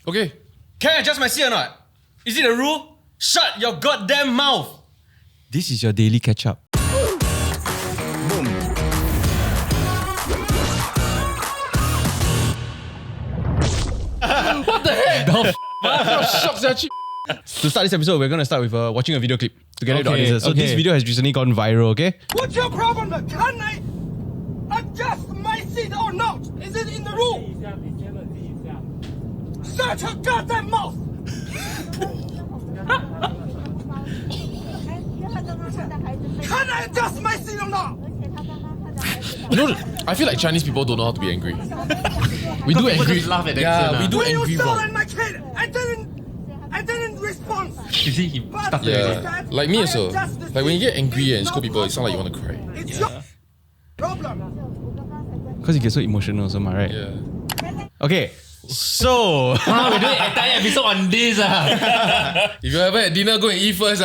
Okay. Can I adjust my seat or not? Is it a rule? Shut your goddamn mouth! This is your daily Ketchup. Boom. What the heck? To start this episode, we're going to start with watching a video clip together with the audiences. So this video has recently gone viral, okay? What's your problem? Can I adjust my seat or not? Is it in the rule? Shut your goddamn mouth! Can I adjust my seat or not? You know, I feel like Chinese people don't know how to be angry. We do angry. Laugh at Yeah, we do When you angry stole wrong. my kid, I didn't respond. You see, he started. Yeah, like me also. Like when you get angry and scold people, it sounds like you want to cry. It's your problem. Because you get so emotional also, right? Yeah. Okay, so... Wow, we're doing an entire episode on this. If you ever had dinner, go and eat first.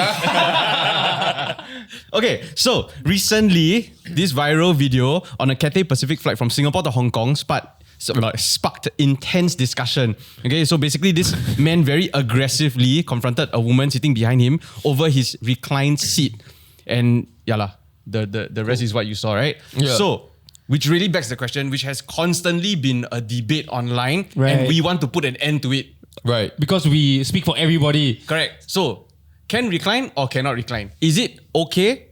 Okay, so recently, this viral video on a Cathay Pacific flight from Singapore to Hong Kong sparked intense discussion. Okay, so basically this man very aggressively confronted a woman sitting behind him over his reclined seat. And the rest is what you saw, right? Yeah. So, which really begs the question, which has constantly been a debate online, Right. and we want to put an end to it. Right. Because we speak for everybody. Correct. So, can recline or cannot recline? Is it okay?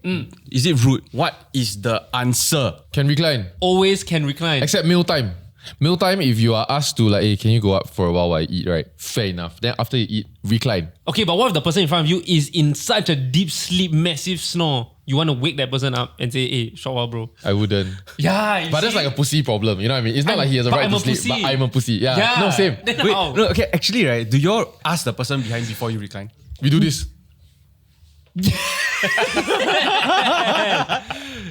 Is it rude? What is the answer? Can recline. Always can recline. Except meal time. Meal time, if you are asked to like, hey, can you go up for a while I eat, right? Fair enough. Then after you eat, recline. Okay, but what if the person in front of you is in such a deep sleep, massive snore? You want to wake that person up and say, hey, short while, bro. I wouldn't. Yeah, But that's like a pussy problem, you know what I mean? It's not like he has a but right I'm to a sleep, pussy. but I'm a pussy. Yeah. No, same. Then Wait, how? no, okay, actually, right, do you all ask the person behind before you recline? We do this.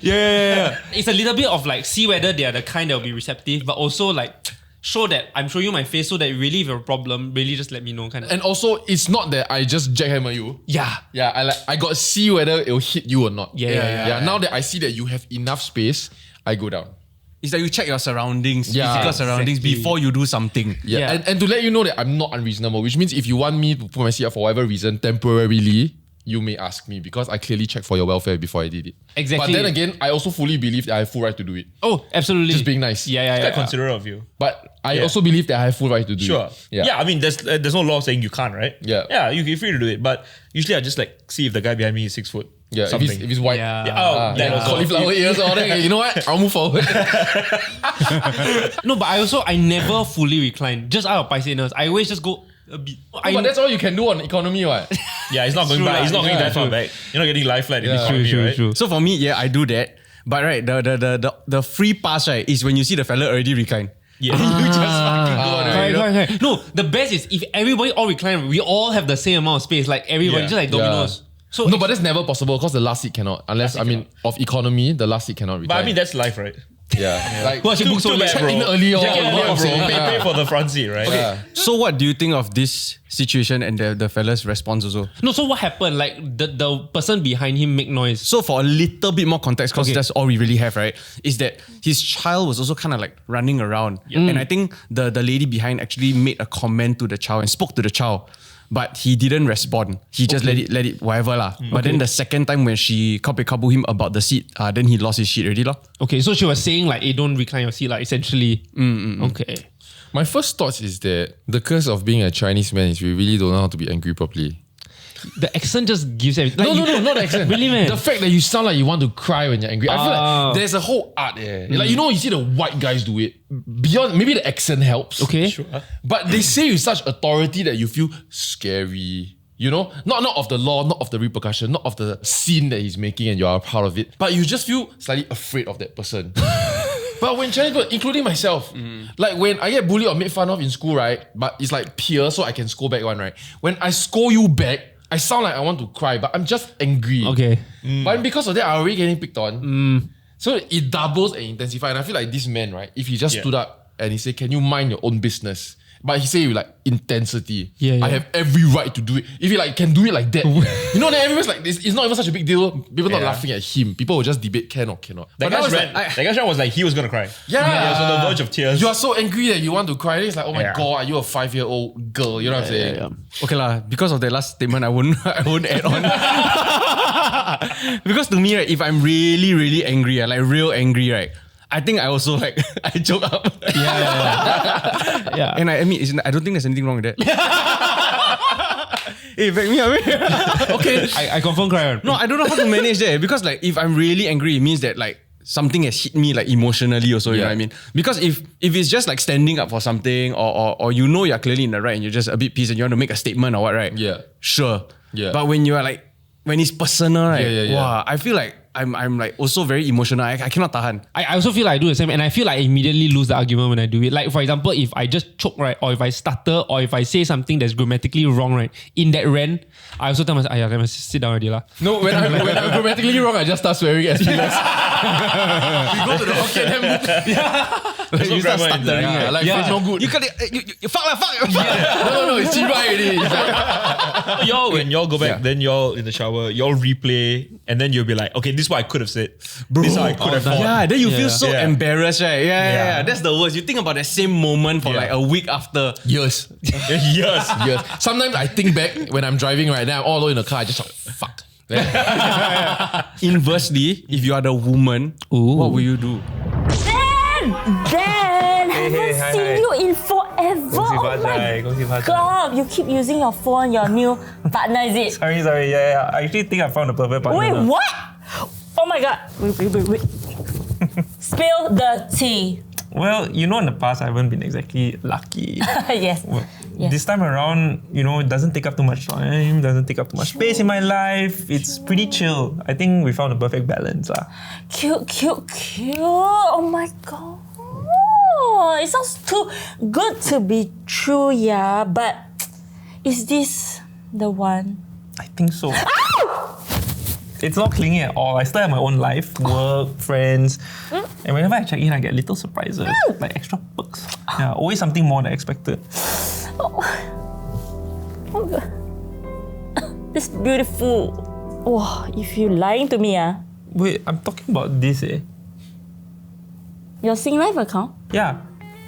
Yeah. It's a little bit of like, see whether they are the kind that will be receptive, but also like, show that I'm showing you my face so that really if you have a problem, really just let me know kind of. And also, it's not that I just jackhammer you. Yeah. Yeah, I got to see whether it will hit you or not. Yeah. Now that I see that you have enough space, I go down. It's like you check your surroundings, Yeah, physical surroundings exactly. before you do something. Yeah. And to let you know that I'm not unreasonable, which means if you want me to put my seat up for whatever reason temporarily, you may ask me because I clearly checked for your welfare before I did it. Exactly. But then again, I also fully believe that I have full right to do it. Oh, absolutely. Just being nice. Yeah. Quite considerate of you. But I also believe that I have full right to do Sure. it. Yeah. I mean, there's no law saying you can't, right? Yeah. Yeah, you're free to do it. But usually I just like see if the guy behind me is 6 foot. Yeah, if Something. he's white. Yeah. That also. Cauliflower ears or then, you know what? I'll move forward. No, but I never fully recline. Just out of paiseh-ness. I always just go a bit. But that's all you can do on economy, what? Yeah, it's not going True back. lah. It's not going Yeah, that far true. back. You're not getting life flight in Yeah. this economy, right? True. So for me, yeah, I do that. But right, the free pass, right, is when you see the fella already recline. Yeah. You just fucking go on, right, you know? Correct. No, the best is if everybody all recline, we all have the same amount of space. Like everybody, Yeah. just like dominoes. So No, but that's never possible because the last seat cannot. Unless, of economy, the last seat cannot recline. But I mean, that's life, right? yeah. Like, Well, she booked so too late, bad, check in bro. early or Yeah, you know what I'm bro. saying? Pay for the front seat, right? Yeah. So what do you think of this situation and the fella's response also? No, so what happened? Like the person behind him make noise. So for a little bit more context, because Okay. that's all we really have, right? Is that his child was also kind of like running around. And I think the lady behind actually made a comment to the child and spoke to the child. But he didn't respond. He just let it whatever lah. But then the second time when she kabu him about the seat, then he lost his shit already lah. Okay, so she was saying like, hey, don't recline your seat, like essentially. Okay. My first thoughts is that the curse of being a Chinese man is we really don't know how to be angry properly. The accent just gives everything. Like No, not the accent. Really, man? The fact that you sound like you want to cry when you're angry. I feel Ah. like there's a whole art there. Like, you know, you see the white guys do it. Beyond, maybe the accent helps. Okay. But they say with such authority that you feel scary. You know, not of the law, not of the repercussion, not of the scene that he's making and you're a part of it. But you just feel slightly afraid of that person. But when Chinese people, including myself, like when I get bullied or made fun of in school, right? But it's like peer, so I can scold back one, right? When I scold you back, I sound like I want to cry, but I'm just angry. Okay. But because of that, I'm already getting picked on. So it doubles and intensifies. And I feel like this man, right? If he just stood up and he said, can you mind your own business? But he say with like intensity. Yeah. I have every right to do it. If he like can do it like that, you know, then everyone's like, it's not even such a big deal. People not laughing at him. People will just debate can or cannot. That But now guy's it's rant, like, that guy's rant was like he was gonna cry. yeah. He was on the verge of tears. You are so angry that you want to cry. It's like, oh my Yeah. god, are you a 5-year-old girl? You know what I'm saying? Okay lah, because of that last statement, I won't add on. Because to me, right, if I'm really, really angry, like real angry, right, I think I also like I choke up. Yeah. And I mean, I don't think there's anything wrong with that. Hey, back me up. Okay. I confirm cry. No, I don't know how to manage that because like if I'm really angry, it means that like something has hit me like emotionally also, you know what I mean? Because if it's just like standing up for something or you know you're clearly in the right and you're just a bit pissed and you want to make a statement or what, right? Yeah. Sure. Yeah. But when you're like, when it's personal, right? Yeah. Wow, I feel like I'm like also very emotional. I cannot tahan. I also feel like I do the same, and I feel like I immediately lose the argument when I do it. Like for example, if I just choke, right, or if I stutter, or if I say something that's grammatically wrong, right, in that rant, I also tell myself, let me sit down already lah. No, when I'm grammatically wrong, I just start swearing as peanuts. We go to the Hokkien book. Like, you start grammar in there. stuttering. Like, it's not good. You can't. You fuck lah, fuck. No, it's cheap already. It's like, Y'all, when y'all go back, then y'all in the shower, y'all replay, and then you'll be like, okay, this is what I could have said. Bro, this is how I could have thought. Yeah, then you feel so Yeah. embarrassed, right? Yeah. That's the worst. You think about that same moment for like a week after. years. Yes. Years. Sometimes I think back when I'm driving right now, I'm all alone in the car, I just like, fuck. Inversely, if you are the woman, what will you do? Dan, haven't seen you in forever. Oh my god, you keep using your phone, your new partner, is it? Sorry. Yeah. I actually think I found the perfect partner. Wait, what? Oh my god. Wait. Spill the tea. Well, you know, in the past, I haven't been exactly lucky. Yes. Yes. This time around, you know, it doesn't take up too much time, doesn't take up too much space in my life. It's pretty chill. I think we found the perfect balance. Cute. Oh my god. It sounds too good to be true, yeah. But is this the one? I think so. It's not clingy at all. I still have my own life, work, friends. And whenever I check in, I get little surprises, like extra perks. Yeah, always something more than expected. Oh god. This is beautiful. Wow, if you lying to me, Wait, I'm talking about this, your Singlife account? Yeah.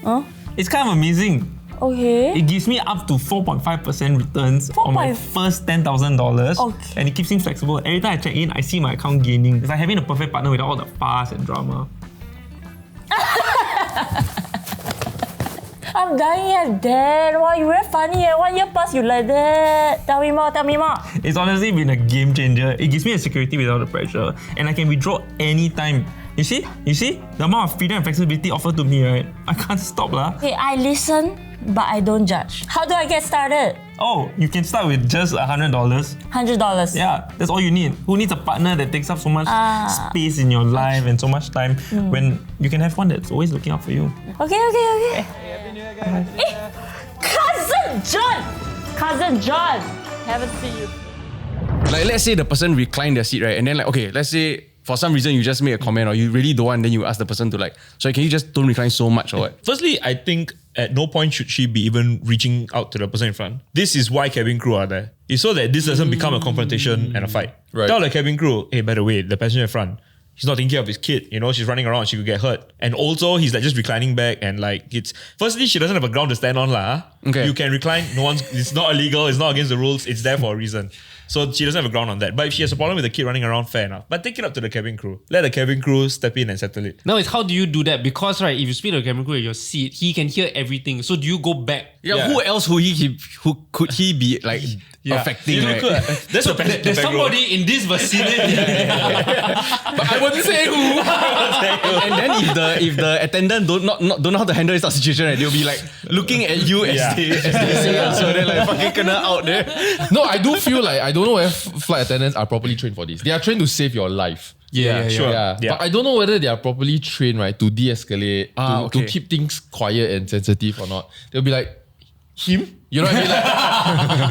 Huh? It's kind of amazing. Okay. It gives me up to 4.5% returns on my first $10,000. Okay. And it keeps me flexible. Every time I check in, I see my account gaining. It's like having a perfect partner without all the fuss and drama. I'm dying at that. Wow, you very funny. 1 year plus you like that. Tell me more. It's honestly been a game changer. It gives me a security without the pressure. And I can withdraw anytime. You see? The amount of freedom and flexibility offered to me, right? I can't stop lah. Okay, I listen, but I don't judge. How do I get started? Oh, you can start with just $100. $100. Yeah, that's all you need. Who needs a partner that takes up so much space in your life and so much time when you can have one that's always looking out for you? Okay. Cousin John! Haven't seen you. Like, let's say the person reclined their seat, right? And then like, okay, let's say for some reason you just make a comment or you really don't want, then you ask the person to like, sorry, can you just don't recline so much or what? Firstly, I think at no point should she be even reaching out to the person in front. This is why cabin crew are there. It's so that this doesn't become a confrontation and a fight. Right. Tell the cabin crew, hey, by the way, the passenger in front, he's not taking care of his kid. You know, she's running around, she could get hurt. And also, he's like just reclining back and like it's... Firstly, she doesn't have a ground to stand on lah. Okay. You can recline. It's not illegal. It's not against the rules. It's there for a reason. So she doesn't have a ground on that. But if she has a problem with the kid running around, fair enough. But take it up to the cabin crew. Let the cabin crew step in and settle it. No, it's how do you do that? Because right, if you speak to the cabin crew at your seat, he can hear everything. So do you go back? Yeah, who else who could he be like affecting? Right? That's the best. There's somebody in this vicinity. but I wouldn't say who. And then if the attendant don't know how to handle this situation, right, they'll be like looking at you as they say it. So they're like fucking kena out there. No, I do feel like I don't know if flight attendants are properly trained for this. They are trained to save your life. Sure. Yeah. But I don't know whether they are properly trained, right, to de-escalate, to keep things quiet and sensitive or not. They'll be like, him. You know what I mean? Like,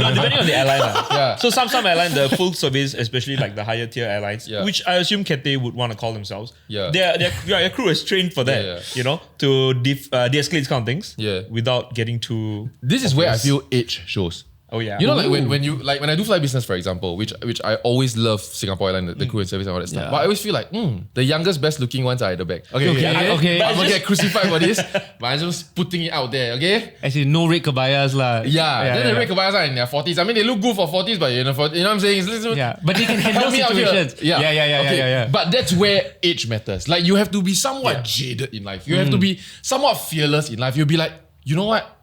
No, depending on the airline. Yeah. So some airlines, the full service, especially like the higher tier airlines, Yeah. which I assume Cathay would want to call themselves. Yeah. Their crew is trained for that. Yeah. You know, to de-escalate these kind of things. Yeah. Without getting too. this is where I obvious. feel age shows. Oh yeah. You know, like when I do fly business, for example, which I always love Singapore Airlines, the crew and service and all that stuff. Yeah. But I always feel like the youngest, best looking ones are at the back. Okay. Okay. I'm gonna get crucified for this, but I'm just putting it out there. Okay. Actually, no red kebayas lah. Then the red kebayas are in their 40s. I mean, they look good for 40s, but you know what I'm saying? Yeah, but they can handle Help me out here. situations. Yeah. But that's where age matters. Like you have to be somewhat jaded in life. You have to be somewhat fearless in life. You'll be like, you know what?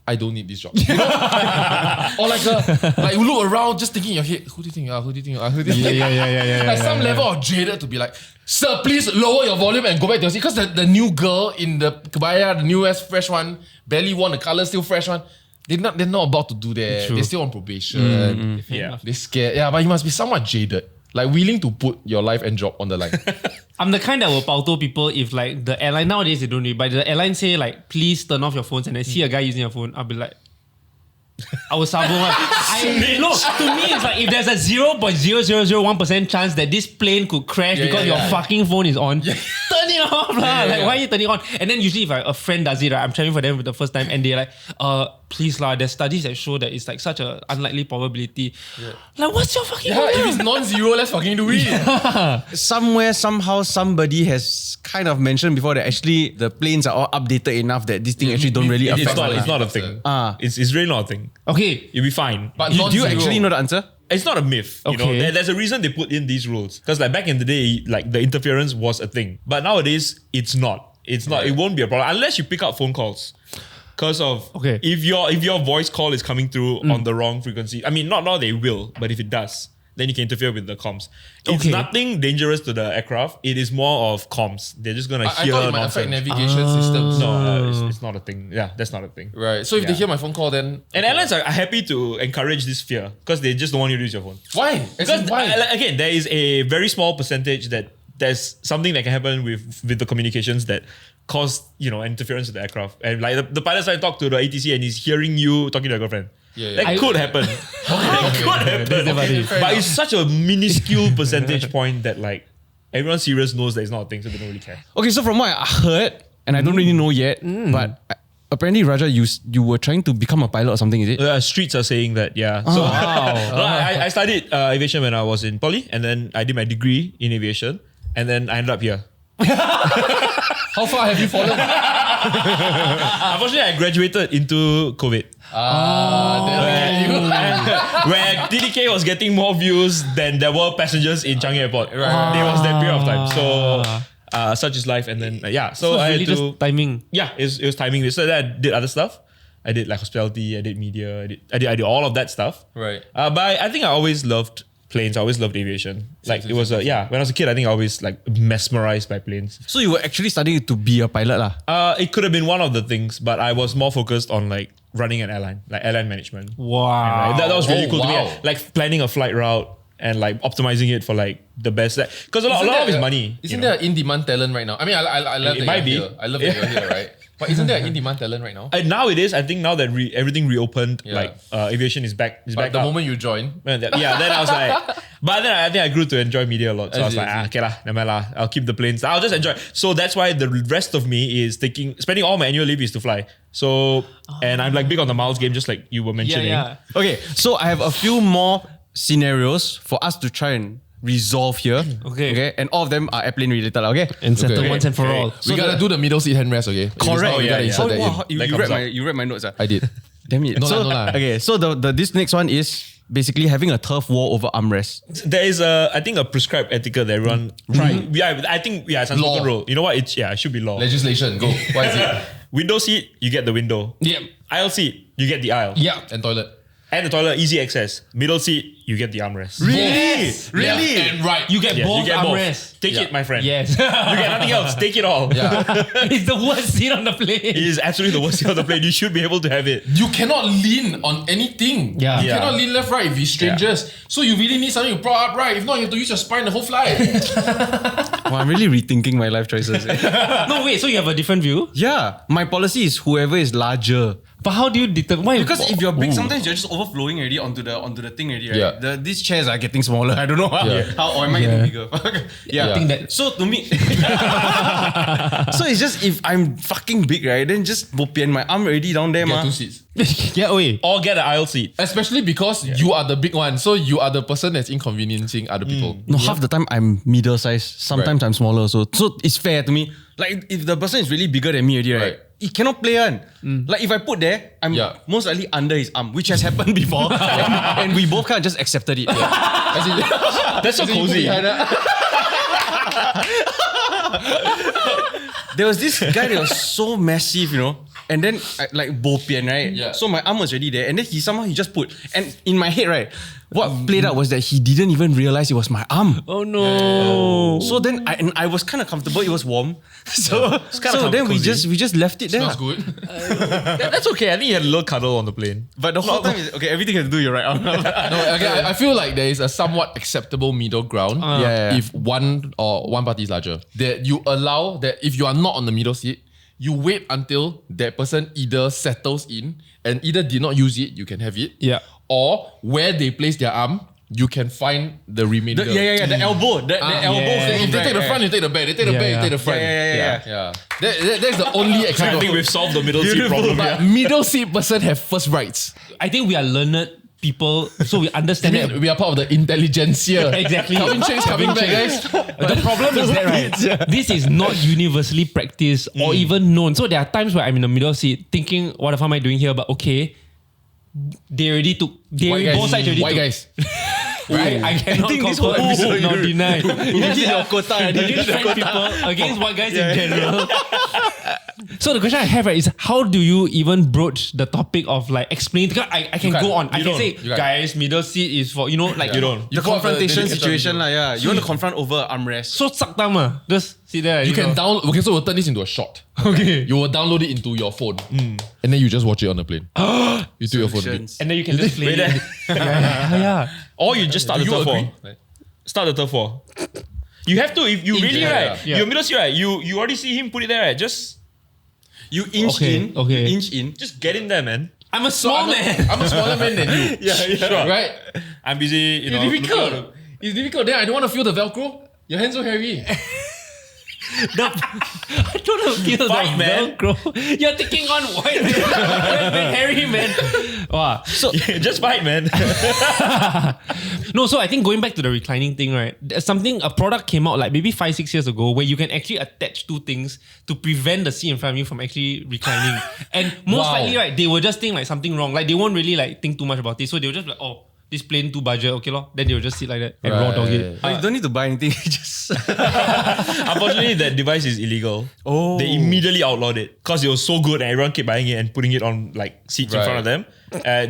I don't need this job. You know? Or like you look around just thinking in your head, who do you think you are? Who do you think you are? Who do you think you are? Like some level of jaded to be like, sir, please lower your volume and go back to your seat. Because the new girl in the kebaya, the newest fresh one, barely won, the color still fresh one. They're not about to do that. True. They're still on probation. Yeah. They're scared. Yeah, but you must be somewhat jaded. Like willing to put your life and job on the line. I'm the kind that will pauto people if like the airline, nowadays they don't do it, but the airline say like, please turn off your phones, and I see a guy using a phone, I'll be like, I will sabo one. Look, to me it's like if there's a 0.0001% chance that this plane could crash because your fucking phone is on, turn it off lah. Like why are you turning it on? And then usually if a friend does it, right, I'm traveling for them for the first time and they're like, please lah, there's studies that show that it's like such a unlikely probability. Like what's your fucking Yeah, if problem? it's non-zero, let's fucking do it. Somewhere, somehow, somebody has kind of mentioned before that actually the planes are all updated enough that this thing actually don't really affect. It's not a thing. It's really not a thing. Okay. You'll be fine. But Do you non-zero. actually know the answer? It's not a myth. You know, Okay. there's a reason they put in these rules. Because like back in the day, like the interference was a thing. But nowadays, it's not. It's not. It won't be a problem unless you pick up phone calls. Because of if your voice call is coming through on the wrong frequency. I mean, not now they will, but if it does, then you can interfere with the comms. It's nothing dangerous to the aircraft. It is more of comms. They're just gonna I hear thought it might affect nonsense. navigation systems. No, it's not a thing. Yeah, that's not a thing. Right. So if they hear my phone call, then And airlines are happy to encourage this fear because they just don't want you to use your phone. why? As in Because why? again, there is a very small percentage that there's something that can happen with the communications that cause interference with the aircraft. And like the pilot's trying to talk to the ATC and he's hearing you talking to your girlfriend. Yeah. That could happen. That could happen. fair But enough. it's such a minuscule percentage point that like everyone serious knows that it's not a thing, so they don't really care. Okay, so from what I heard, and I don't really know yet, but apparently Raja, you were trying to become a pilot or something, is it? Streets are saying that, yeah. So I studied aviation when I was in poly, and then I did my degree in aviation, and then I ended up here. How far have you fallen? Unfortunately, I graduated into COVID. Where DDK was getting more views than there were passengers in Changi Airport. There was that period of time. So such is life. And then so I really had to just timing. Yeah, it was timing. So then I did other stuff. I did like hospitality. I did media. I did all of that stuff. Right. But I think I always loved planes. I always loved aviation. Like it was when I was a kid, I think I always like mesmerized by planes. So you were actually studying to be a pilot lah? It could have been one of the things, but I was more focused on like running an airline, like airline management. Wow. Right? That was really Oh, cool to wow. me. Like planning a flight route and like optimizing it for like the best. Because a lot of it is money. Isn't there an in-demand talent right now? I mean, I love It that might you're be. here. I love that you're here, right? But isn't there an in-demand talent right now? Now it is. I think now that everything reopened, Yeah. like aviation is back. Is But back the up. moment you join, Then I was like, but then I think I grew to enjoy media a lot. So I was like, okay lah, never mind lah. I'll keep the planes. I'll just enjoy. So that's why the rest of me is spending all my annual leave is to fly. So, and I'm like big on the miles game, just like you were mentioning. Okay, so I have a few more scenarios for us to try and resolve here. Okay. And all of them are airplane related, okay? And settle Okay. once and for Okay. all. we gotta do the middle seat handrest, okay? Correct. We gotta insert that in. You, That you, comes read up. you read my notes. I did. Damn it. No so, lah. Okay, so this next one is basically having a turf war over armrest. There is I think a prescribed etiquette that everyone try. Yeah, I think it's unspoken Law. rule. You know what? It should be law. Legislation, go. What is it? Window seat, you get the window. Yep. Aisle seat, you get the aisle. Yeah. And toilet. And the toilet, easy access. Middle seat, you get the armrest. Really? Really? And right. You get Yes, both you get both. armrests. Take it, my friend. Yes. You get nothing else. Take it all. Yeah. It's the worst seat on the plane. It is absolutely the worst thing on the plane. You should be able to have it. You cannot lean on anything. Yeah. You Yeah. cannot lean left, right if you're strangers. So you really need something to prop up right. If not, you have to use your spine the whole flight. Well, I'm really rethinking my life choices. No, wait, so you have a different view? Yeah, my policy is whoever is larger, But how do you determine? Why? Because if you're big, sometimes you're just overflowing already onto the thing already, right? Yeah. These chairs are getting smaller. I don't know how or am I getting bigger? I think that. So to me, so it's just if I'm fucking big, right? Then just bopian my arm already down there, Get ma. 2 seats. Yeah, wait. Or get an aisle seat. Especially because you are the big one. So you are the person that's inconveniencing other people. No, half the time I'm middle size. Sometimes Right. I'm smaller. So it's fair to me. Like if the person is really bigger than me already, right? He cannot play on. Like if I put there, I'm most likely under his arm, which has happened before, and we both kind of just accepted it. As in- That's so as in you put cozy. behind her. There was this guy that was so massive, you know. And then like bopian, right? Yeah. So my arm was already there, and then he just put. And in my head, right, what played out was that he didn't even realize it was my arm. Oh no. So then I was kind of comfortable. It was warm. So then we just left it there. Smells good. That's okay. I think you had a little cuddle on the plane. But the whole time is okay. Everything has to do your right arm. No, okay, I feel like there is a somewhat acceptable middle ground Yeah. if one party is larger. That you allow that if you are not on the middle seat, you wait until that person either settles in and either did not use it, you can have it. Yeah. Or where they place their arm, you can find the remainder. The elbow. The elbow yeah. thing. If they take the front, you take the back. They take the back, you take the front. Yeah. That's the only I acceptable. think we've solved the middle seat problem. But middle seat person have first rights. I think we are learned people, so we understand that. We are part of the intelligentsia. Exactly. Calvin Cheng's coming back, guys. The problem is that, right, this is not universally practiced or even known. So there are times where I'm in the middle seat thinking, what the fuck am I doing here? But okay, they already took, both sides already White took. guys. Right? I cannot think this whole confirm episode nor you- deny. You did your quota. You didn't find people against white guys in general. So the question I have, right, is how do you even broach the topic of like explain? Because I can can't. go on. I You can don't. say, You can't. guys, middle seat is for, you know, like You don't. The confrontation the situation, video. yeah. You want to confront over armrest. So suck thumb, just sit there. You can download. Okay, so we'll turn this into a shot. Okay. You will download it into your phone, and then you just watch it on the plane. You do your phone. Solutions. And then you can just play Wait it. Yeah. Or you just start Do the you turf war. agree? Start the turf war. You have to, if you really, right, yeah. you're middle seat, right, you already see him put it there, right, just You inch Okay, in. okay. You inch in. just get in there, man. I'm a small man. I'm a smaller man than you. Sure. Right? I'm busy, you know. It's difficult. It's difficult. Then I don't want to feel the Velcro. Your hands so hairy. I don't know, feel Fight, the man. Velcro. You're taking on white man, Harry, man. Wow. So just fight, man. no, so I think going back to the reclining thing, right? There's a product came out like maybe 5-6 years ago where you can actually attach two things to prevent the seat in front of you from actually reclining. And most Wow. likely, right, they will just think like something wrong. Like they won't really like think too much about it. So they'll just be like, oh, this plane too budget, okay lor. Then they'll just sit like that and raw dog it. You don't need to buy anything. Just Unfortunately, that device is illegal. Oh. They immediately outlawed it because it was so good and everyone kept buying it and putting it on like seats in Right. front of them.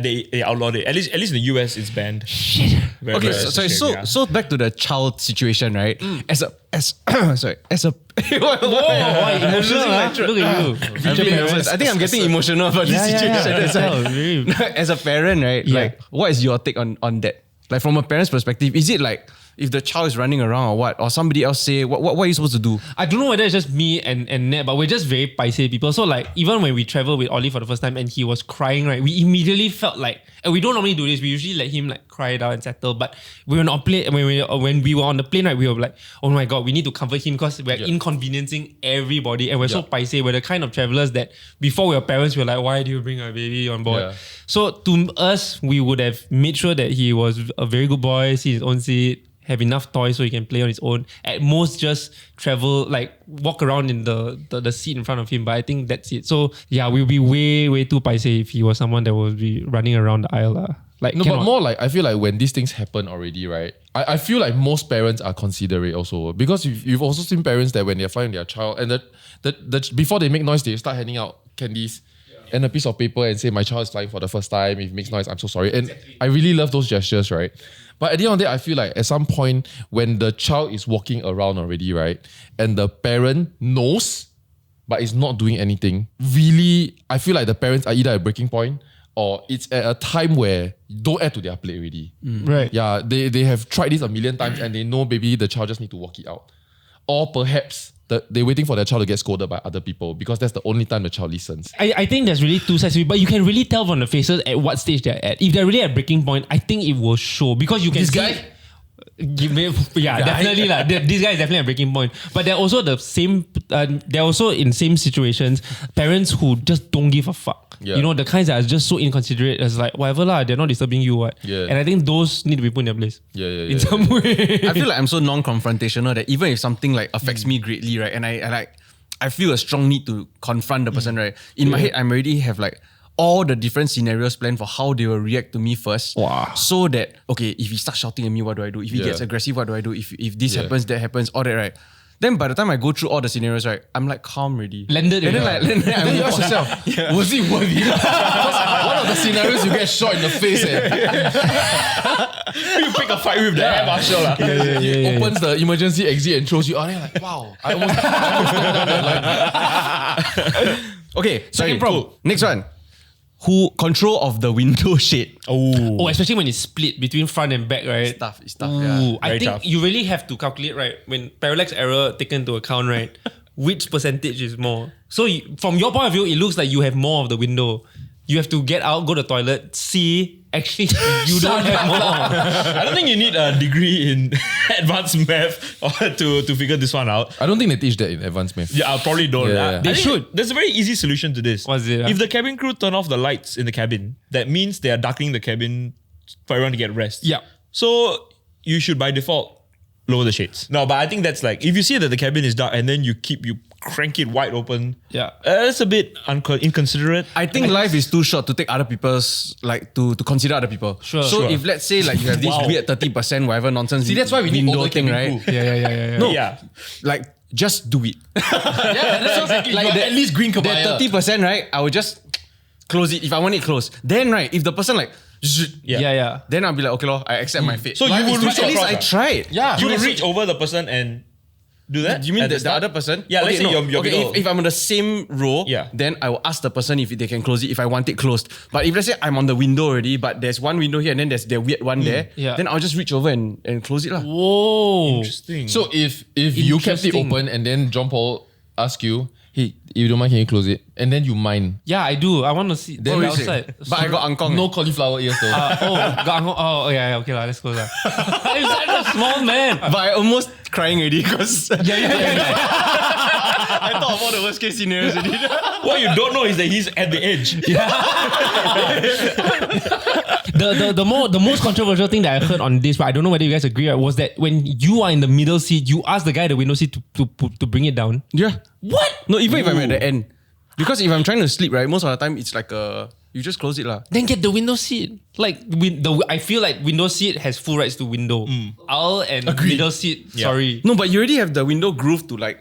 They outlawed it. At least in the US, it's banned. Very, okay. very So shame, yeah. so back to the child situation, right? As a Why emotional? Look at you. Future parents. I think I'm getting emotional about this situation. That's why. As a parent, right? Yeah. Like, what is your take on that? Like, from a parent's perspective, is it like if the child is running around or what, or somebody else say, what are you supposed to do? I don't know whether it's just me and Ned, but we're just very paiseh people. So like even when we travel with Ollie for the first time and he was crying, right, we immediately felt like, and we don't normally do this, we usually let him like cry it out and settle. But we were on plane when we were on the plane, right, we were like, oh my god, we need to comfort him because we're inconveniencing everybody and we're so paiseh. We're the kind of travelers that before we were parents, we were like, why do you bring a baby on board? Yeah. So to us, we would have made sure that he was a very good boy, see his own seat, have enough toys so he can play on his own. At most, just travel, like walk around in the seat in front of him. But I think that's it. So yeah, we'll be way too paiseh if he was someone that would be running around the aisle. Like No, cannot. but more like I feel like when these things happen already, right? I feel like most parents are considerate also because you've also seen parents that when they're flying their child and the before they make noise, they start handing out candies and a piece of paper and say, my child is flying for the first time. If it makes noise, I'm so sorry. And I really love those gestures, right? But at the end of the day, I feel like at some point when the child is walking around already, right? And the parent knows, but is not doing anything, really, I feel like the parents are either at a breaking point or it's at a time where don't add to their plate already. Right. Yeah, they have tried this a million times and they know maybe the child just need to walk it out. Or perhaps they're waiting for their child to get scolded by other people because that's the only time the child listens. I think there's really two sides to it, but you can really tell from the faces at what stage they're at. If they're really at breaking point, I think it will show because you can This see. guy? Definitely lah. This guy is definitely at breaking point. But they're also the same. They're also in same situations. Parents who just don't give a fuck. Yeah. You know, the kinds that are just so inconsiderate. It's like whatever lah. They're not disturbing you. What? Yeah. And I think those need to be put in their place. In some way. I feel like I'm so non-confrontational that even if something like affects me greatly, right, and I feel a strong need to confront the person, right. In my head, I'm already have like all the different scenarios planned for how they will react to me first. Wow. So that, okay, if he starts shouting at me, what do I do? If he gets aggressive, what do I do? If this happens, that happens, all that, right? Then by the time I go through all the scenarios, right, I'm like calm already. Landed. And then Then you ask yourself, was it worthy? Because one of the scenarios you get shot in the face. You pick a fight with the air marshal. He opens the emergency exit and throws you out. And you're like, wow, I almost went down that line. Okay, second problem. Next one. Who control of the window shade? Oh, especially when it's split between front and back, right? It's tough. Ooh, I Very think tough. you really have to calculate, right? When parallax error taken into account, right? Which percentage is more? So from your point of view, it looks like you have more of the window. You have to get out, go to the toilet, see. Actually, you don't have more. I don't think you need a degree in advanced math to figure this one out. I don't think they teach that in advanced math. Yeah, I probably don't. Yeah. They should. There's a very easy solution to this. What's it? If the cabin crew turn off the lights in the cabin, that means they are darkening the cabin for everyone to get rest. Yeah. So you should by default lower the shades. No, but I think that's like, if you see that the cabin is dark and then you crank it wide open. Yeah. That's a bit inconsiderate. I think life is too short to take other people's, like, to consider other people. Sure. So if let's say like you have this weird 30% whatever nonsense. See, that's why we need window older thing, cabin right? crew. Yeah. No, Yeah. like just do it. That's exactly. Like at least green kabaya. That 30%, right? I will just close it if I want it closed. Then, right, if the person like, Yeah. then I'll be like, okay, lor, I accept my fate. So Life you will is reach too at least across. I tried. Yeah. You will reach over the person and do that? You mean At the start? other person? Yeah, let's say your okay, middle. if I'm on the same row, Yeah. then I will ask the person if they can close it if I want it closed. But if let's say I'm on the window already, but there's one window here and then there's the weird one there, yeah. then I'll just reach over and close it lah. Whoa. Interesting. So if you kept it Interesting. open and then John Paul asked you, hey, if you don't mind, can you close it? And then you mind. Yeah, I do. I want to see Then the you say, outside. But I got angkong. No cauliflower ears though. Yeah, okay, let's go. I'm such a small man. But I almost crying already because Yeah. I thought of all the worst case scenarios already. what you don't know is that he's at the edge. The most controversial thing that I heard on this, but I don't know whether you guys agree, right, was that when you are in the middle seat, you ask the guy at the window seat to bring it down. Yeah. What? No, even if I'm at the end. Because if I'm trying to sleep, right, most of the time it's like you just close it lah. Then get the window seat. Like I feel like window seat has full rights to window. Aisle and middle seat. Yeah. Sorry. No, but you already have the window groove to like,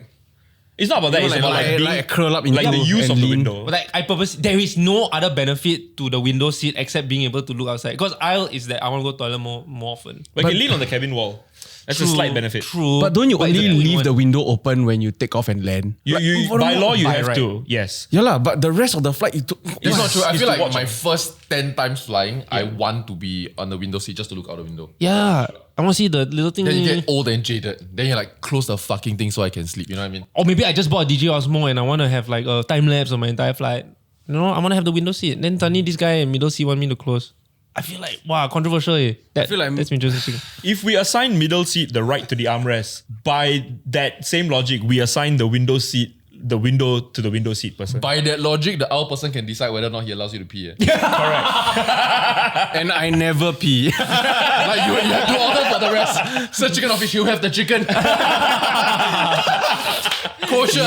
It's not about that. It's about like, being, like curl up in like the use of the window. But like there is no other benefit to the window seat except being able to look outside. Because aisle is that I want to go toilet more often. But you can lean on the cabin wall. That's a slight benefit. True. But don't you But only it's only leave one. the window open when you take off and land? You by law you by have right. to. Yes. Yeah lah, but the rest of the flight It's not true. I It's feel to like watch my out. first 10 times flying, I want to be on the window seat just to look out the window. Yeah. I want to see the little thing. Then you get old and jaded. Then you like close the fucking thing so I can sleep. You know what I mean? Or maybe I just bought a DJ Osmo and I want to have like a time lapse on my entire flight. You know, I want to have the window seat. Then suddenly this guy in middle seat want me to close. I feel like, wow, controversial. I feel like- that's interesting. If we assign middle seat the right to the armrest, by that same logic, we assign the window seat the window to the window seat person. By that logic, the aisle person can decide whether or not he allows you to pee. and I never pee. Like you have to order for the rest. Sir, chicken or fish, you have the chicken. Kosher.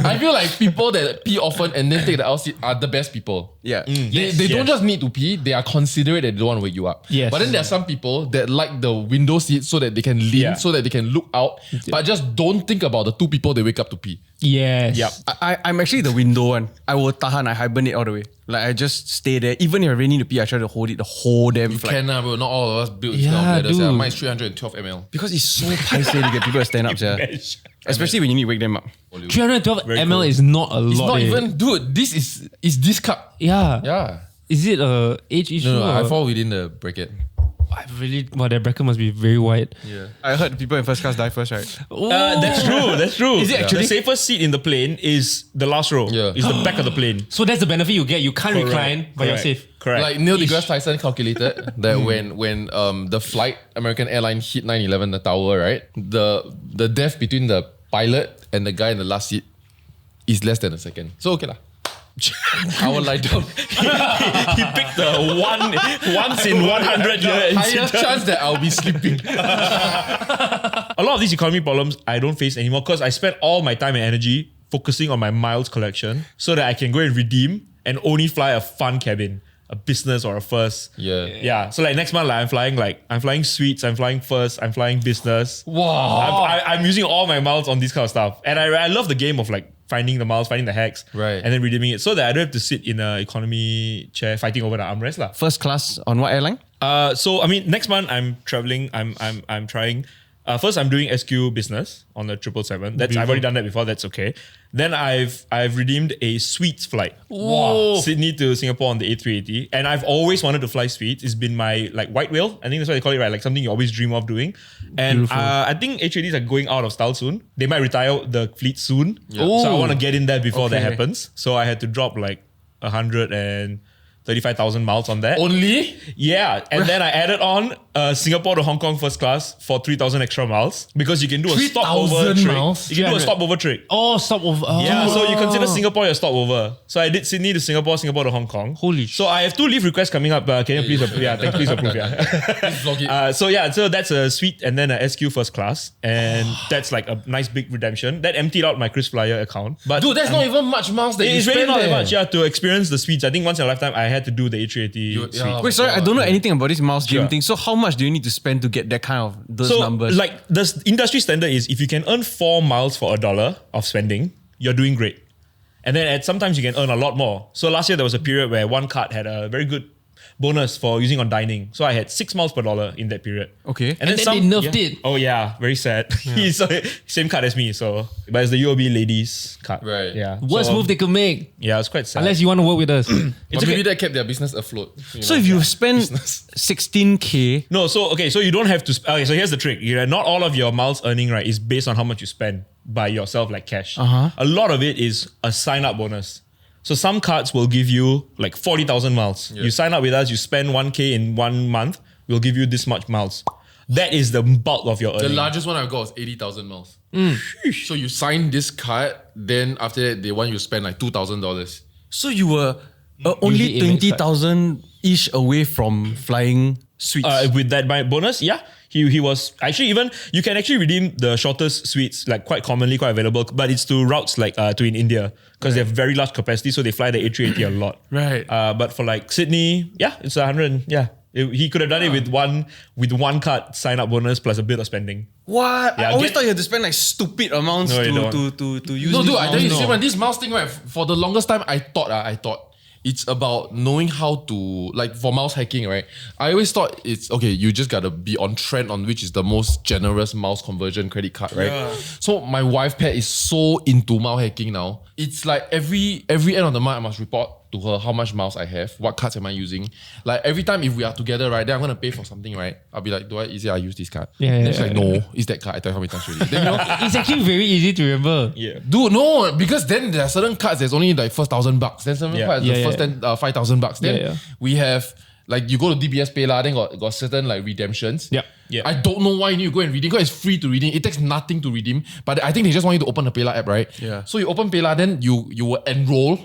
I feel like people that pee often and then take the aisle seat are the best people. Yeah. They don't just need to pee, they are considerate that they don't want to wake you up. Yes. But then there are some people that like the window seat so that they can lean, so that they can look out, but just don't think about the two people they wake up to pee. Yes. Yep. I'm actually the window one. I will tahan, I hibernate all the way. Like I just stay there. Even if I really need to pee, I try to hold it the whole damn flight. Can bro, not all of us build this Yeah, kind of ladders. dude. Mine is 312 ml. Because it's so paiseh to get people to stand up, yeah. Especially when you need to wake them up. 312 Very ml cool. is not a lot. It's not eh. even, dude, this is this cup. Yeah. Yeah. Is it a age issue? No, I or- fall within the bracket. Their bracket must be very wide. Yeah. I heard people in first class die first, right? That's true. That's true. Is it actually? The safest seat in the plane is the last row. Yeah. Is the back of the plane. So that's the benefit you get. You can't recline, but you're Correct. safe. Correct. Like Neil deGrasse Tyson calculated that when the flight American airline hit 9/11, the tower, right? The death between the pilot and the guy in the last seat is less than a second. So okay lah. I will lie down. he picked the once in 100 year Higher incident. chance that I'll be sleeping. A lot of these economy problems I don't face anymore because I spend all my time and energy focusing on my miles collection so that I can go and redeem and only fly a fun cabin, a business or a first. Yeah. So like next month, I'm flying suites, I'm flying first, I'm flying business. Wow. I'm using all my miles on this kind of stuff, and I love the game of like finding the miles, finding the hacks, Right. and then redeeming it so that I don't have to sit in an economy chair fighting over the armrest lah. First class on what airline? So I mean, next month I'm traveling. I'm trying. First, I'm doing SQ business on the 777. I've already done that before. That's okay. Then I've redeemed a suites flight. Wow. Sydney to Singapore on the A380, and I've always wanted to fly suites. It's been my like white whale. I think that's what they call it, right? Like something you always dream of doing. And I think A380s are going out of style soon. They might retire the fleet soon. So I want to get in there before that happens. So I had to drop like 135,000 miles on that. Only? Yeah, and then I added on Singapore to Hong Kong first class for 3,000 extra miles because you can do a 3,000 stopover trick. miles? You can do a stopover trick. Oh, stop over. Oh. Yeah, so you consider Singapore your stopover. So I did Sydney to Singapore, Singapore to Hong Kong. Holy So I have 2 leave requests coming up. Can you please approve? Yeah, please approve. Yeah. Please vlog it. So that's a suite and then a SQ first class, and that's like a nice big redemption. That emptied out my KrisFlyer account. But Dude, that's not even much miles that you it's really spend not that there. much. Yeah, to experience the suites. I think once in a lifetime I had to do the A380 suite. yeah. Wait, sorry, I don't know anything about this mouse game Sure. thing. So how much do you need to spend to get that kind of those So, numbers? like, the industry standard is if you can earn 4 miles for $1 of spending, you're doing great. And then sometimes you can earn a lot more. So last year there was a period where one card had a very good bonus for using on dining. So I had 6 miles per dollar in that period. Okay. And then they nerfed it. Oh yeah, very sad. He's same card as me. So, but it's the UOB ladies card. Right. Yeah. Worst So, move they could make. Yeah, it's quite sad. Unless you want to work with us. But maybe that kept their business afloat. So if you spend 16K, No, so you don't have to. Okay, so here's the trick. Not all of your miles earning right is based on how much you spend by yourself, like cash. A lot of it is a sign up bonus. So some cards will give you like 40,000 miles. You sign up with us, you spend 1K in 1 month, we'll give you this much miles. That is the bulk of your The earning. largest one I got was 80,000 miles. So you sign this card, then after that they want you to spend like $2,000. so you were only Usually Amex, 20,000-ish away from flying suites. With that bonus, yeah. He was actually even you can actually redeem the shortest suites like quite commonly quite available, but it's to routes like to in India because they have very large capacity, so they fly the A380 a lot. Right. But for like Sydney, yeah, it's 100. Yeah, he could have done it with one card sign up bonus plus a bit of spending. What? Yeah, I always get- thought you had to spend like stupid amounts No, you to use No, this dude, I tell you, mouse. see, when this mouse thing, right, for the longest time, I thought it's about knowing how to, like for mouse hacking, right? I always thought it's, okay, you just gotta be on trend on which is the most generous mouse conversion credit card, right? Yeah. So my wife pet is so into mouse hacking now. It's like every end of the month, I must report to her how much mouse I have, what cards am I using. Like every time if we are together, right, then I'm gonna pay for something, right? I'll be like, is it I use this card? Yeah, Then she's yeah, like, no, it's that card. I tell you how many times already. Then, you know, It's actually very easy to remember. Yeah. dude, no, because then there are certain cards that's only like first $1,000. Then some Yeah. cards Yeah, the yeah, first 5,000 bucks. Then Yeah, yeah. we have like you go to DBS Paylah, then got certain like redemptions. Yeah. Yeah. I don't know why you need to go and redeem because it's free to redeem. It takes nothing to redeem. But I think they just want you to open the Paylah app, right? Yeah. So you open Paylah, then you will enroll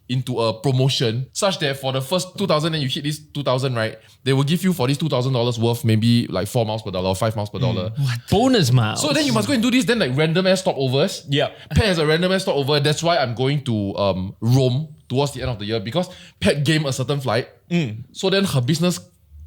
into a promotion such that for the first 2,000 and you hit this 2,000, right? They will give you for this $2,000 worth maybe like 4 miles per dollar or 5 miles per dollar. Bonus miles. So then you must go and do this, then like random ass stopovers. Yeah. Pet has a random ass stopover. That's why I'm going to Rome towards the end of the year because Pet game a certain flight. So then her business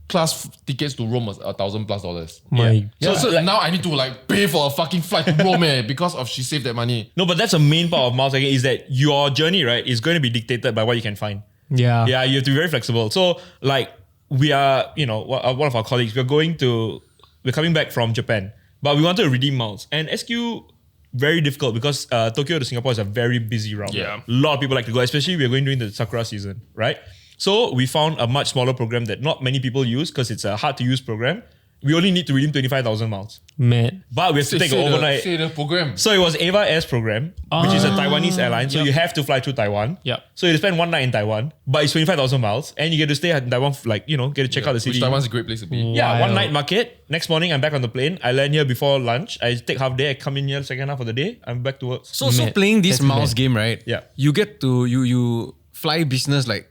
class tickets to Rome was $1,000+. My So now I need to like pay for a fucking flight to Rome because of she saved that money. No, but that's a main part of mouse hacking is that your journey, right, is going to be dictated by what you can find. Yeah. Yeah, you have to be very flexible. So like we are, one of our colleagues, we're coming back from Japan, but we wanted to redeem miles. And SQ, very difficult because Tokyo to Singapore is a very busy route. Yeah. A lot of people like to go, especially we're going during the Sakura season, right? So we found a much smaller program that not many people use because it's a hard to use program. We only need to redeem 25,000 miles. Man. But we have to take an overnight. Say the program. So it was Ava Air's program, which is a Taiwanese airline. So you have to fly to Taiwan. Yep. So you spend one night in Taiwan, but it's 25,000 miles, and you get to stay in Taiwan, get to check out the city. Which Taiwan's a great place to be. Yeah, Wild. one night market. Next morning, I'm back on the plane. I land here before lunch. I take half day. I come in here second half of the day. I'm back to work. So Mad. playing this That's mouse mad. game, right? Yeah. You get to you fly business like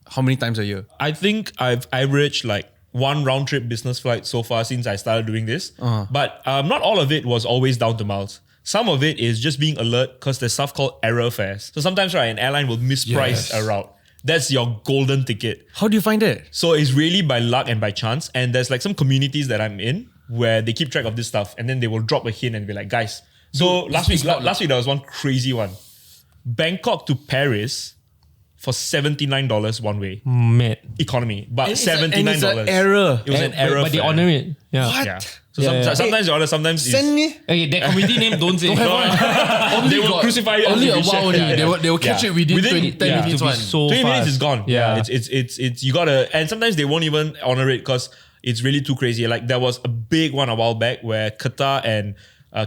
how many times a year? I think I've averaged like one round trip business flight so far since I started doing this. But not all of it was always down to miles. Some of it is just being alert because there's stuff called error fares. So sometimes an airline will misprice a route. That's your golden ticket. How do you find that? So it's really by luck and by chance. And there's like some communities that I'm in where they keep track of this stuff, and then they will drop a hint and be like, guys. So last week there was one crazy one. Bangkok to Paris for $79 one way. Man. Economy. But And $79. it's an error. It was an error. But they fare. honor it. Yeah. What? Yeah. So Yeah. sometimes you order, sometimes Send me. Okay, that community name don't say. they will crucify you. Only a after you while check. only. Yeah, They will catch it within 10 Yeah, minutes. to be One. so 20 minutes fast. is gone. Yeah. It's you gotta, and sometimes they won't even honor it because it's really too crazy. Like there was a big one a while back where Qatar and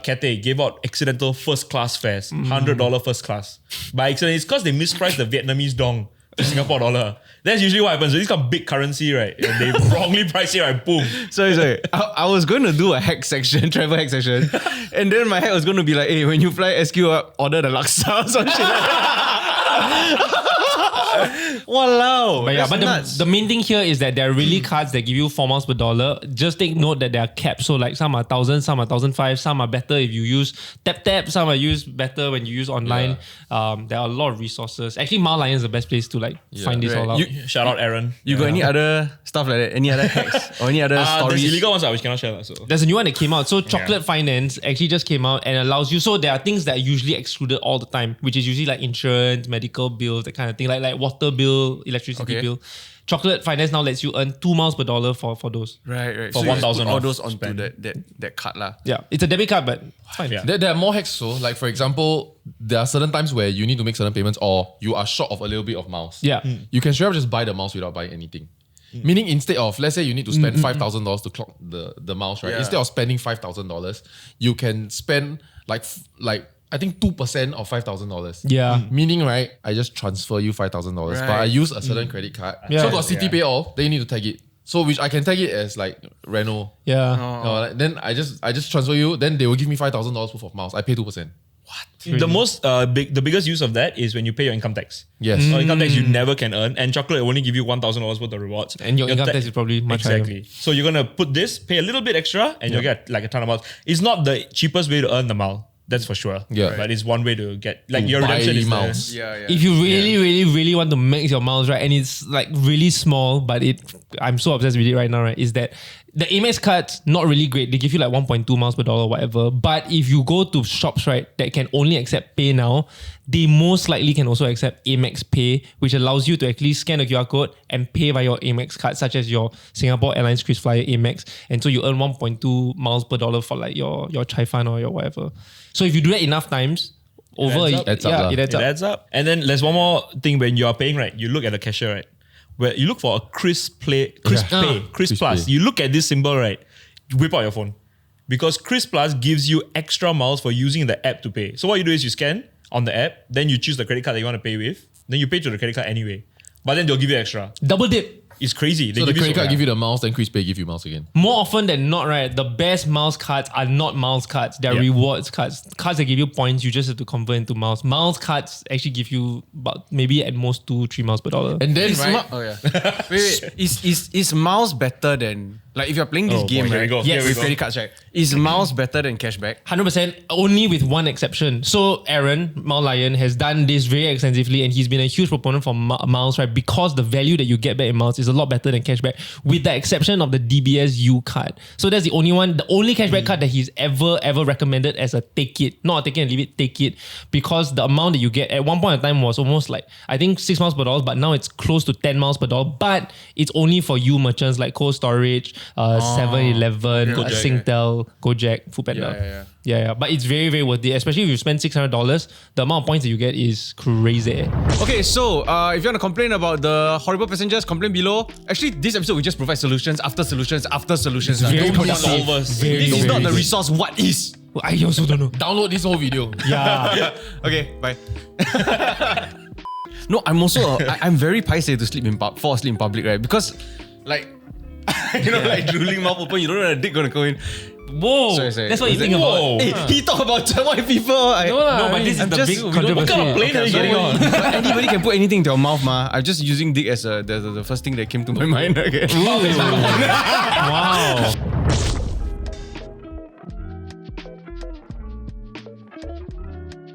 Cathay gave out accidental first class fares, $100 first class. By accident, it's because they mispriced the Vietnamese dong to Singapore dollar. That's usually what happens. So this kind of big currency, right? And they wrongly price it, right? Boom. Sorry. I was going to do a hack section, travel hack section. And then my hack was going to be like, hey, when you fly SQ up, order the laksa or some shit like that. Walao. But yeah, that's but nuts. the main thing here is that there are really cards that give you 4 miles per dollar. Just take note that they are capped. So like some are 1,000, some are 1,500, some are better if you use tap, some are used better when you use online. There are a lot of resources. Actually, Mile Lion is the best place to find this all out. Shout out Aaron. You got any other stuff like that? Any other hacks? Or any other There's stories? illegal ones which cannot share. So. There's a new one that came out. So Chocolate Finance actually just came out and allows you. So there are things that are usually excluded all the time, which is usually like insurance, medical bills, that kind of thing, like water bill, electricity bill. Chocolate Finance now lets you earn 2 miles per dollar for those. Right. For So you 1,000 put all off those onto spend. that card lah. Yeah, it's a debit card, but fine. Yeah. There are more hacks so like for example, there are certain times where you need to make certain payments or you are short of a little bit of miles. Yeah. You can straight up just buy the mouse without buying anything. Meaning instead of, let's say you need to spend $5,000 to clock the mouse, right? Yeah. Instead of spending $5,000, you can spend like I think 2% of $5,000. Yeah. Meaning, right, I just transfer you $5,000, but I use a certain credit card. Yeah. So got City Pay all, then you need to tag it. So which I can tag it as like Renault. Yeah. Then I just transfer you, then they will give me $5,000 worth of miles. I pay 2%. The biggest use of that is when you pay your income tax. Yes. So income tax you never can earn, and Chocolate will only give you $1,000 worth of rewards. And your income tax is probably much higher. Exactly. So you're gonna put this, pay a little bit extra, and you'll get like a ton of miles. It's not the cheapest way to earn the mile. That's for sure. Yeah. But it's one way to get like To your buy redemption is miles. there. If you really want to max your miles, right, and it's like really small, but I'm so obsessed with it right now, right, is that the Amex cards, not really great. They give you like 1.2 miles per dollar, whatever. But if you go to shops, right, that can only accept Pay Now, they most likely can also accept Amex Pay, which allows you to actually scan a QR code and pay via your Amex card, such as your Singapore Airlines KrisFlyer Amex. And so you earn 1.2 miles per dollar for like your Chai Fan or your whatever. So if you do that enough times, adds up. Adds up lah. it adds It up. adds up. And then there's one more thing when you are paying, right? You look at the cashier, right? Where you look for a Kris Plus. Pay. You look at this symbol, right? You whip out your phone. Because Kris Plus gives you extra miles for using the app to pay. So what you do is you scan on the app, then you choose the credit card that you want to pay with, then you pay to the credit card anyway. But then they'll give you extra. Double dip. It's crazy. So the credit card give you the miles, then KrisPay give you miles again. More often than not, right, the best miles cards are not miles cards. They're Yeah. rewards cards. Cards that give you points, you just have to convert into miles. Miles cards actually give you about maybe at most 2-3 miles per dollar. And then, Is right? wait. Is miles better than like if you're playing this Oh, game, boy, here right? we go. Yes. Here we With go. credit cards, right? Is miles better than cashback? 100%, only with one exception. So Aaron, Mile Lion, has done this very extensively and he's been a huge proponent for miles, right? Because the value that you get back in miles is is a lot better than cashback, with the exception of the DBS U card. So that's the only cashback card that he's ever recommended as a take it, not a take it and leave it, take it, because the amount that you get at one point in time was almost like, I think 6 miles per dollar, but now it's close to 10 miles per dollar, but it's only for you merchants like Cold Storage, 7-Eleven, Singtel, Gojek, Foodpanda. Yeah. But it's very, very worth it, especially if you spend $600. The amount of points that you get is crazy. Okay, so if you want to complain about the horrible passengers, complain below. Actually, this episode we just provide solutions after solutions after solutions. Very productive. This is not the resource. What is? I also don't know. Download this whole video. Yeah. Okay, bye. No, I'm also I'm very paiseh to fall asleep in public, right? Because like like drooling mouth open, you don't know where the dick gonna go in. Whoa, Sorry. that's what you think about. Hey, he talk about white people. No, but this is the big controversy. What kind of plane are you getting on? But anybody can put anything into your mouth, ma. I'm just using dick as the first thing that came to my mind. Okay. Wow.